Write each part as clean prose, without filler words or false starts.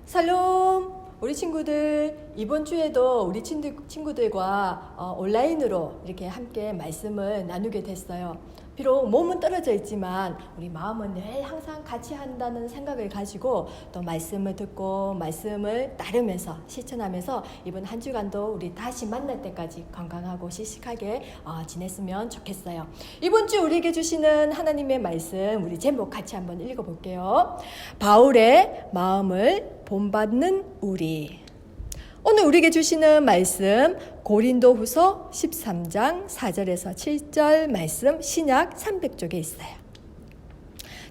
샬롬! 우리 친구들, 이번 주에도 우리 친구들과 온라인으로 이렇게 함께 말씀을 나누게 됐어요. 비록 몸은 떨어져 있지만 우리 마음은 늘 항상 같이 한다는 생각을 가지고 또 말씀을 듣고 말씀을 따르면서 실천하면서 이번 한 주간도 우리 다시 만날 때까지 건강하고 씩씩하게 지냈으면 좋겠어요. 이번 주 우리에게 주시는 하나님의 말씀, 우리 제목 같이 한번 읽어볼게요. 바울의 마음을 본받는 우리. 오늘 우리에게 주시는 말씀 고린도후서 13장 4절에서 7절 말씀 신약 300쪽에 있어요.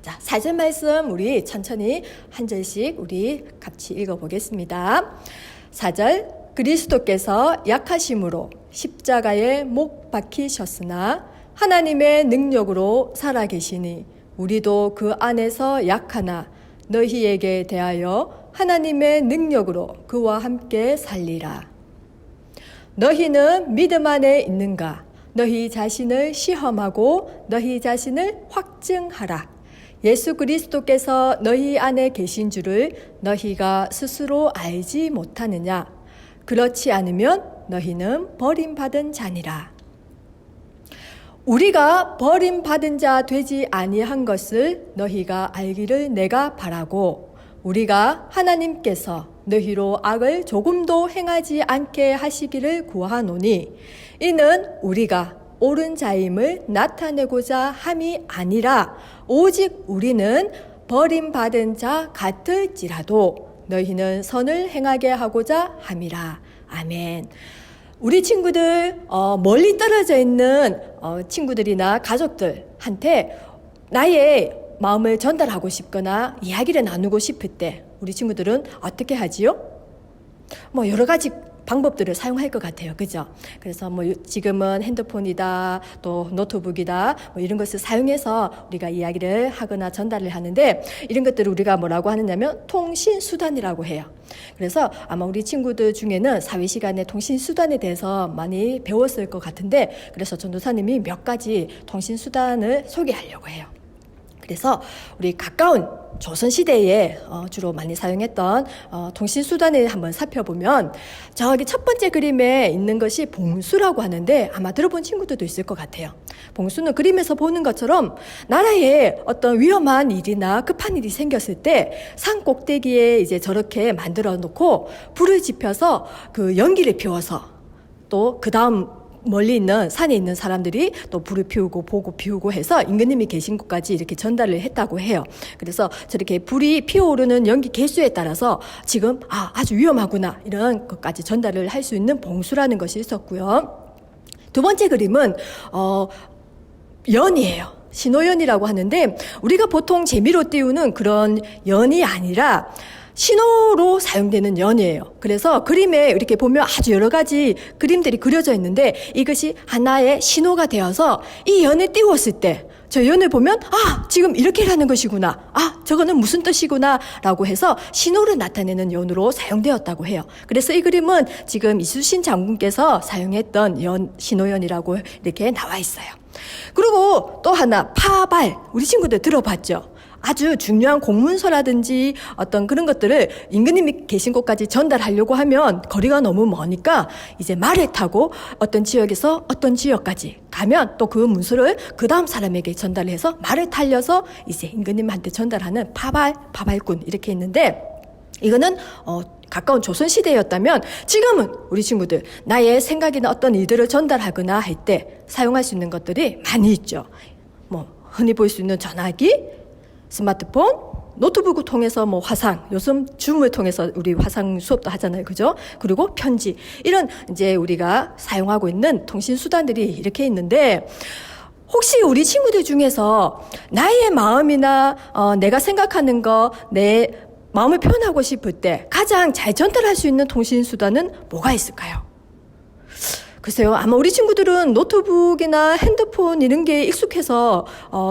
자, 4절 말씀 우리 천천히 한 절씩 우리 같이 읽어보겠습니다. 4절 그리스도께서 약하심으로 십자가에 못 박히셨으나 하나님의 능력으로 살아계시니 우리도 그 안에서 약하나 너희에게 대하여 하나님의 능력으로 그와 함께 살리라. 너희는 믿음 안에 있는가? 너희 자신을 시험하고 너희 자신을 확증하라. 예수 그리스도께서 너희 안에 계신 줄을 너희가 스스로 알지 못하느냐? 그렇지 않으면 너희는 버림받은 자니라. 우리가 버림받은 자 되지 아니한 것을 너희가 알기를 내가 바라고 우리가 하나님께서 너희로 악을 조금도 행하지 않게 하시기를 구하노니 이는 우리가 옳은 자임을 나타내고자 함이 아니라 오직 우리는 버림받은 자 같을지라도 너희는 선을 행하게 하고자 함이라. 아멘. 우리 친구들 멀리 떨어져 있는 친구들이나 가족들한테 나의 마음을 전달하고 싶거나 이야기를 나누고 싶을 때 우리 친구들은 어떻게 하지요? 여러 가지 방법들을 사용할 것 같아요. 그죠? 그래서 지금은 핸드폰이다, 또 노트북이다, 이런 것을 사용해서 우리가 이야기를 하거나 전달을 하는데 이런 것들을 우리가 뭐라고 하느냐면 통신수단이라고 해요. 그래서 아마 우리 친구들 중에는 사회시간에 통신수단에 대해서 많이 배웠을 것 같은데 그래서 전도사님이 몇 가지 통신수단을 소개하려고 해요. 그래서 우리 가까운 조선시대에 주로 많이 사용했던 통신수단을 한번 살펴보면 저기 첫 번째 그림에 있는 것이 봉수라고 하는데 아마 들어본 친구들도 있을 것 같아요. 봉수는 그림에서 보는 것처럼 나라에 어떤 위험한 일이나 급한 일이 생겼을 때 산 꼭대기에 이제 저렇게 만들어 놓고 불을 지펴서 그 연기를 피워서 또 그 다음 멀리 있는 산에 있는 사람들이 또 불을 피우고 보고 피우고 해서 임금님이 계신 곳까지 이렇게 전달을 했다고 해요. 그래서 저렇게 불이 피어오르는 연기 개수에 따라서 지금 아주 위험하구나 이런 것까지 전달을 할 수 있는 봉수라는 것이 있었고요. 두 번째 그림은 연이에요. 신호연이라고 하는데 우리가 보통 재미로 띄우는 그런 연이 아니라 신호로 사용되는 연이에요. 그래서 그림에 이렇게 보면 아주 여러 가지 그림들이 그려져 있는데 이것이 하나의 신호가 되어서 이 연을 띄웠을 때 저 연을 보면 지금 이렇게 하는 것이구나. 저거는 무슨 뜻이구나 라고 해서 신호를 나타내는 연으로 사용되었다고 해요. 그래서 이 그림은 지금 이수신 장군께서 사용했던 신호연이라고 이렇게 나와 있어요. 그리고 또 하나 파발, 우리 친구들 들어봤죠? 아주 중요한 공문서라든지 어떤 그런 것들을 임금님이 계신 곳까지 전달하려고 하면 거리가 너무 머니까 이제 말을 타고 어떤 지역에서 어떤 지역까지 가면 또 그 문서를 그 다음 사람에게 전달을 해서 말을 탈려서 이제 임금님한테 전달하는 파발꾼 이렇게 있는데 이거는 가까운 조선시대였다면 지금은 우리 친구들 나의 생각이나 어떤 일들을 전달하거나 할 때 사용할 수 있는 것들이 많이 있죠. 흔히 볼 수 있는 전화기, 스마트폰, 노트북을 통해서 화상, 요즘 줌을 통해서 우리 화상 수업도 하잖아요. 그죠? 그리고 편지. 이런 이제 우리가 사용하고 있는 통신수단들이 이렇게 있는데 혹시 우리 친구들 중에서 나의 마음이나 내가 생각하는 거, 내 마음을 표현하고 싶을 때 가장 잘 전달할 수 있는 통신수단은 뭐가 있을까요? 글쎄요. 아마 우리 친구들은 노트북이나 핸드폰 이런 게 익숙해서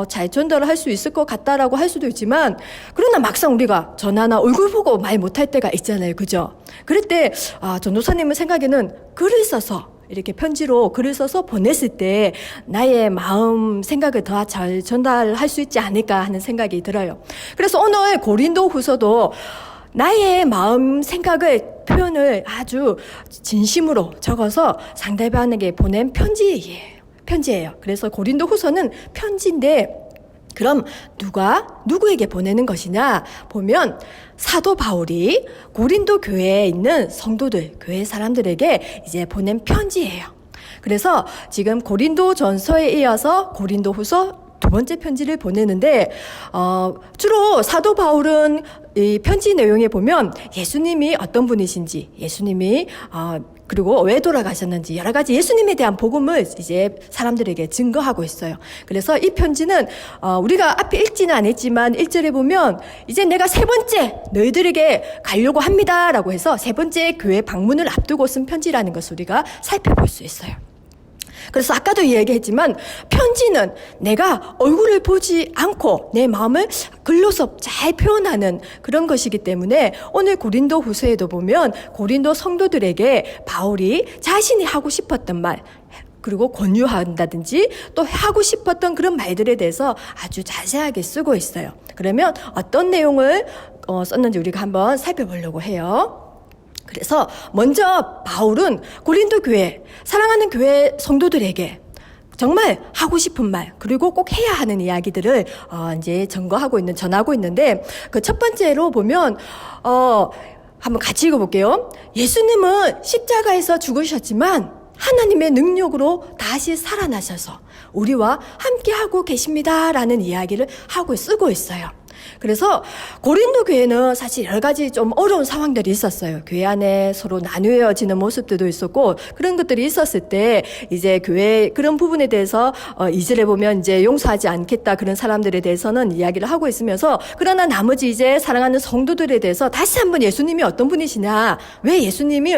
잘 전달을 할 수 있을 것 같다라고 할 수도 있지만 그러나 막상 우리가 전화나 얼굴 보고 말 못할 때가 있잖아요. 그죠? 그럴 때 전도사님의 생각에는 글을 써서 이렇게 편지로 글을 써서 보냈을 때 나의 마음 생각을 더 잘 전달할 수 있지 않을까 하는 생각이 들어요. 그래서 오늘 고린도 후서도 나의 마음 생각을 표현을 아주 진심으로 적어서 상대방에게 보낸 편지예요. 그래서 고린도 후서는 편지인데 그럼 누가 누구에게 보내는 것이냐 보면 사도 바울이 고린도 교회에 있는 성도들, 교회 사람들에게 이제 보낸 편지예요. 그래서 지금 고린도 전서에 이어서 고린도 후서 두 번째 편지를 보내는데 주로 사도 바울은 이 편지 내용에 보면 예수님이 어떤 분이신지, 예수님이 그리고 왜 돌아가셨는지 여러 가지 예수님에 대한 복음을 이제 사람들에게 증거하고 있어요. 그래서 이 편지는 우리가 앞에 읽지는 않았지만 1절에 보면 이제 내가 세 번째 너희들에게 가려고 합니다라고 해서 세 번째 교회 방문을 앞두고 쓴 편지라는 것을 우리가 살펴볼 수 있어요. 그래서 아까도 이야기했지만 편지는 내가 얼굴을 보지 않고 내 마음을 글로서 잘 표현하는 그런 것이기 때문에 오늘 고린도 후서에도 보면 고린도 성도들에게 바울이 자신이 하고 싶었던 말 그리고 권유한다든지 또 하고 싶었던 그런 말들에 대해서 아주 자세하게 쓰고 있어요. 그러면 어떤 내용을 썼는지 우리가 한번 살펴보려고 해요. 그래서 먼저 바울은 고린도 교회, 사랑하는 교회 성도들에게 정말 하고 싶은 말 그리고 꼭 해야 하는 이야기들을 이제 전하고 있는데 그 첫 번째로 보면 한번 같이 읽어볼게요. 예수님은 십자가에서 죽으셨지만 하나님의 능력으로 다시 살아나셔서 우리와 함께하고 계십니다라는 이야기를 쓰고 있어요. 그래서 고린도 교회는 사실 여러 가지 좀 어려운 상황들이 있었어요. 교회 안에 서로 나누어지는 모습들도 있었고 그런 것들이 있었을 때 이제 교회 그런 부분에 대해서 2절에 보면 이제 용서하지 않겠다 그런 사람들에 대해서는 이야기를 하고 있으면서 그러나 나머지 이제 사랑하는 성도들에 대해서 다시 한번 예수님이 어떤 분이시냐 왜 예수님이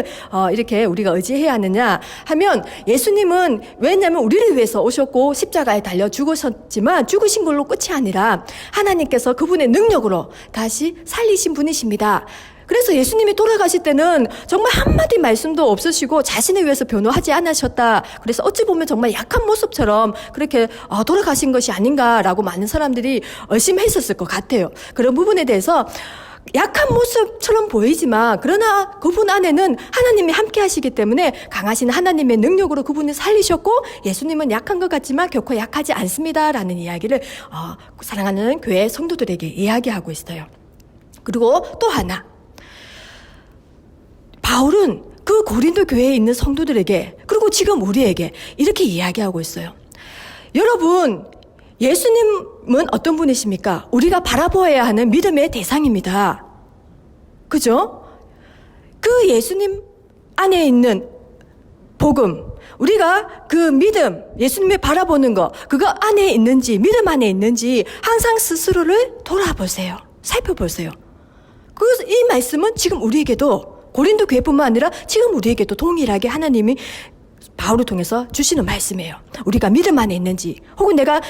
이렇게 우리가 의지해야 하느냐 하면 예수님은 왜냐하면 우리를 위해서 오셨고 십자가에 달려 죽으셨지만 죽으신 걸로 끝이 아니라 하나님께서 그분의 능력으로 다시 살리신 분이십니다. 그래서 예수님이 돌아가실 때는 정말 한마디 말씀도 없으시고 자신을 위해서 변호하지 않으셨다. 그래서 어찌 보면 정말 약한 모습처럼 그렇게 돌아가신 것이 아닌가라고 많은 사람들이 의심했었을 것 같아요. 그런 부분에 대해서 약한 모습처럼 보이지만 그러나 그분 안에는 하나님이 함께 하시기 때문에 강하신 하나님의 능력으로 그분을 살리셨고 예수님은 약한 것 같지만 결코 약하지 않습니다라는 이야기를 사랑하는 교회 성도들에게 이야기하고 있어요. 그리고 또 하나 바울은 그 고린도 교회에 있는 성도들에게 그리고 지금 우리에게 이렇게 이야기하고 있어요. 여러분 예수님은 어떤 분이십니까? 우리가 바라보아야 하는 믿음의 대상입니다. 그죠? 그 예수님 안에 있는 복음, 우리가 그 믿음, 예수님을 바라보는 거, 그거 안에 있는지, 믿음 안에 있는지 항상 스스로를 돌아보세요. 살펴보세요. 이 말씀은 지금 우리에게도 고린도 교회뿐만 아니라 지금 우리에게도 동일하게 하나님이 바울을 통해서 주시는 말씀이에요. 우리가 믿음 안에 있는지 혹은 내가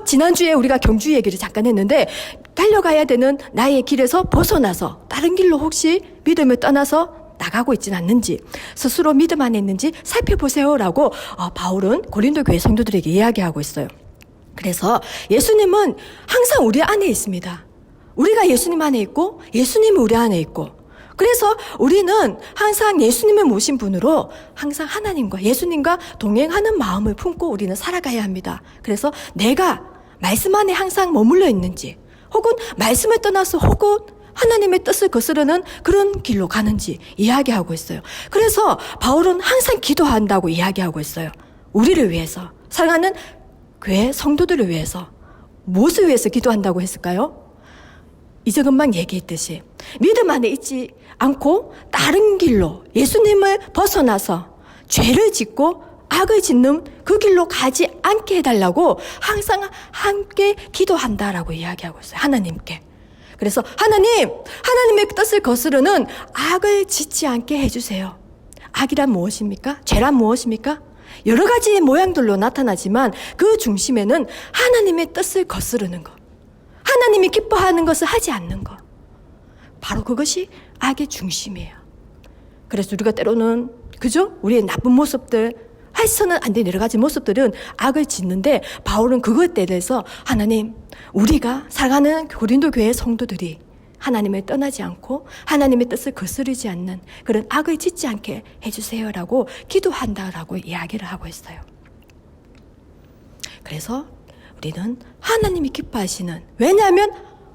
지난주에 우리가 경주 얘기를 잠깐 했는데 달려가야 되는 나의 길에서 벗어나서 다른 길로 혹시 믿음을 떠나서 나가고 있지는 않는지 스스로 믿음 안에 있는지 살펴보세요라고 바울은 고린도 교회 성도들에게 이야기하고 있어요. 그래서 예수님은 항상 우리 안에 있습니다. 우리가 예수님 안에 있고 예수님은 우리 안에 있고 그래서 우리는 항상 예수님을 모신 분으로 항상 하나님과 예수님과 동행하는 마음을 품고 우리는 살아가야 합니다. 그래서 내가 말씀 안에 항상 머물러 있는지 혹은 말씀을 떠나서 혹은 하나님의 뜻을 거스르는 그런 길로 가는지 이야기하고 있어요. 그래서 바울은 항상 기도한다고 이야기하고 있어요. 우리를 위해서 사랑하는 교회 성도들을 위해서 무엇을 위해서 기도한다고 했을까요? 이제 금방 얘기했듯이 믿음 안에 있지 않고 다른 길로 예수님을 벗어나서 죄를 짓고 악을 짓는 그 길로 가지 않게 해달라고 항상 함께 기도한다라고 이야기하고 있어요. 하나님께. 그래서 하나님의 뜻을 거스르는 악을 짓지 않게 해주세요. 악이란 무엇입니까? 죄란 무엇입니까? 여러 가지 모양들로 나타나지만 그 중심에는 하나님의 뜻을 거스르는 것. 하나님이 기뻐하는 것을 하지 않는 것. 바로 그것이 악의 중심이에요. 그래서 우리가 때로는 그죠? 우리의 나쁜 모습들 해서는 안 되는 여러 가지 모습들은 악을 짓는데 바울은 그것에 대해서 하나님 우리가 사랑하는 고린도 교회 성도들이 하나님을 떠나지 않고 하나님의 뜻을 거스르지 않는 그런 악을 짓지 않게 해주세요라고 기도한다라고 이야기를 하고 있어요. 그래서 우리는 하나님이 기뻐하시는, 왜냐하면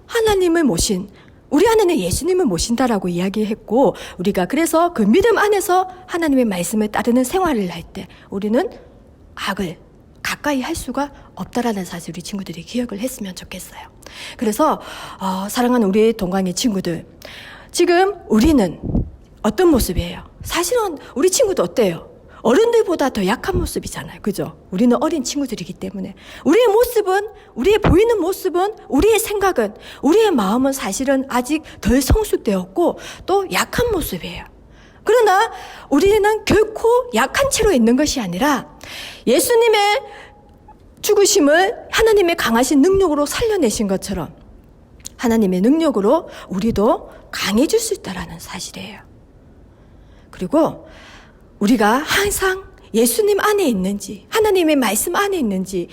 하나님을 모신, 우리 안에는 예수님을 모신다라고 이야기했고, 우리가 그래서 그 믿음 안에서 하나님의 말씀을 따르는 생활을 할 때 우리는 악을 가까이 할 수가 없다라는 사실 우리 친구들이 기억을 했으면 좋겠어요. 그래서 사랑하는 우리 동광의 친구들, 지금 우리는 어떤 모습이에요? 사실은 우리 친구도 어때요? 어른들보다 더 약한 모습이잖아요. 그죠? 우리는 어린 친구들이기 때문에 우리의 모습은, 우리의 보이는 모습은, 우리의 생각은, 우리의 마음은 사실은 아직 덜 성숙되었고 또 약한 모습이에요. 그러나 우리는 결코 약한 채로 있는 것이 아니라 예수님의 죽으심을 하나님의 강하신 능력으로 살려내신 것처럼 하나님의 능력으로 우리도 강해질 수 있다는 사실이에요. 그리고 우리가 항상 예수님 안에 있는지, 하나님의 말씀 안에 있는지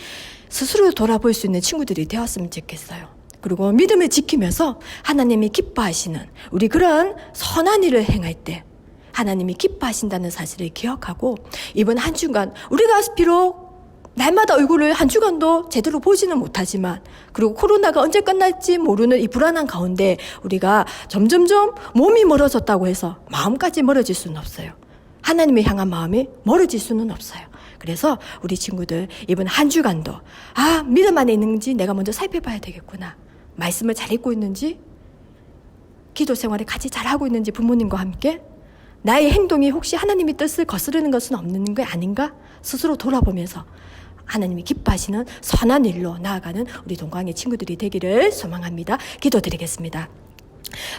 스스로 돌아볼 수 있는 친구들이 되었으면 좋겠어요. 그리고 믿음을 지키면서 하나님이 기뻐하시는 우리 그런 선한 일을 행할 때 하나님이 기뻐하신다는 사실을 기억하고, 이번 한 주간 우리가 비록 날마다 얼굴을 한 주간도 제대로 보지는 못하지만, 그리고 코로나가 언제 끝날지 모르는 이 불안한 가운데 우리가 점점점 몸이 멀어졌다고 해서 마음까지 멀어질 수는 없어요. 하나님을 향한 마음이 멀어질 수는 없어요. 그래서 우리 친구들 이번 한 주간도 믿음 안에 있는지 내가 먼저 살펴봐야 되겠구나. 말씀을 잘 읽고 있는지, 기도 생활을 같이 잘하고 있는지, 부모님과 함께 나의 행동이 혹시 하나님의 뜻을 거스르는 것은 없는 게 아닌가 스스로 돌아보면서 하나님이 기뻐하시는 선한 일로 나아가는 우리 동광의 친구들이 되기를 소망합니다. 기도드리겠습니다.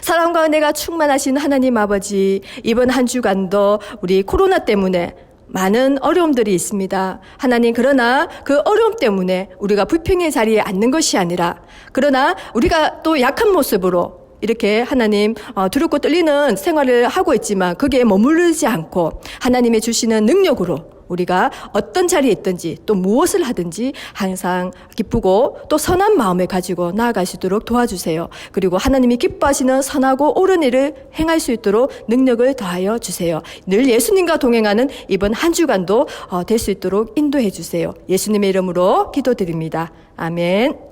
사랑과 은혜가 충만하신 하나님 아버지, 이번 한 주간도 우리 코로나 때문에 많은 어려움들이 있습니다. 하나님, 그러나 그 어려움 때문에 우리가 불평의 자리에 앉는 것이 아니라, 그러나 우리가 또 약한 모습으로 이렇게 하나님 두렵고 떨리는 생활을 하고 있지만 거기에 머무르지 않고 하나님의 주시는 능력으로 우리가 어떤 자리에 있든지 또 무엇을 하든지 항상 기쁘고 또 선한 마음을 가지고 나아갈 수 있도록 도와주세요. 그리고 하나님이 기뻐하시는 선하고 옳은 일을 행할 수 있도록 능력을 더하여 주세요. 늘 예수님과 동행하는 이번 한 주간도 될 수 있도록 인도해 주세요. 예수님의 이름으로 기도드립니다. 아멘.